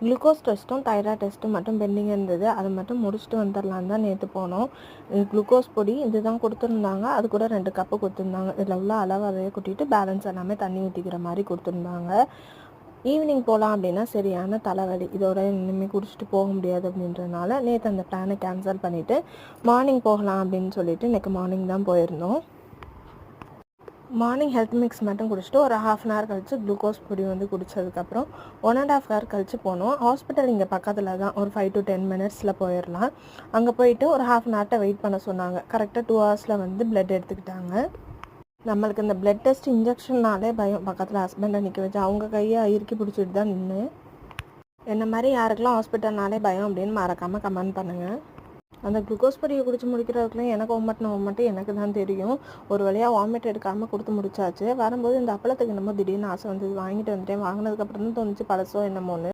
Glucose டெஸ்ட்டும் thyroid டெஸ்ட்டும் மட்டும் பெண்டிங் இருந்தது. அதை மட்டும் முடிச்சுட்டு வந்துடலான்னு தான் நேற்று போனோம். குளுக்கோஸ் பொடி இதுதான் கொடுத்துருந்தாங்க. அது கூட 2 கப்பு கொடுத்துருந்தாங்க. இதில் உள்ள அளவு அதையே கூட்டிட்டு பேலன்ஸ் எல்லாமே தண்ணி ஊற்றிக்கிற மாதிரி கொடுத்துருந்தாங்க. ஈவினிங் போகலாம் அப்படின்னா சரியான தலைவலி, இதோட இனிமேல் குடிச்சிட்டு போக முடியாது அப்படின்றதுனால நேற்று அந்த பிளானை கேன்சல் பண்ணிவிட்டு மார்னிங் போகலாம் அப்படின்னு சொல்லிட்டு இன்றைக்கி மார்னிங் தான் போயிருந்தோம். மார்னிங் ஹெல்த் மிக்ஸ் மட்டும் குடிச்சிட்டு ஒரு 1/2 hour கழிச்சு குளுக்கோஸ் பொடி வந்து குடித்ததுக்கப்புறம் 1.5 hour கழிச்சு போனோம். ஹாஸ்பிட்டல் இங்கே பக்கத்தில் தான், ஒரு 5 to 10 minutes போயிடலாம். அங்கே போயிட்டு ஒரு 1/2 hour வெயிட் பண்ண சொன்னாங்க. கரெக்டாக 2 hours வந்து பிளட் எடுத்துக்கிட்டாங்க. நம்மளுக்கு இந்த பிளட் டெஸ்ட் இன்ஜெக்ஷன்னாலே பயம். பக்கத்தில் ஹஸ்பண்டை நிற்க வச்சு அவங்க கையை இறுக்கி பிடிச்சிட்டு தான் நின்று. என்ன மாதிரி யாருக்கெல்லாம் ஹாஸ்பிட்டல்னாலே பயம் அப்படின்னு மறக்காமல் கமெண்ட் பண்ணுங்கள். அந்த குளுக்கோஸ் பொடியை குடிச்சு முடிக்கிறதுக்குலாம் எனக்கு ஒம்மட்டும் எனக்கு தான் தெரியும். ஒரு வழியாக வாமிட் எடுக்காமல் கொடுத்து முடிச்சாச்சு. வரும்போது இந்த அப்பளத்துக்கு என்னமோ திடீர்னு ஆசை வந்தது, வாங்கிட்டு வந்துட்டேன். வாங்கினதுக்கப்புறம் தான் தோணுச்சு பழசோ என்னமோன்னு.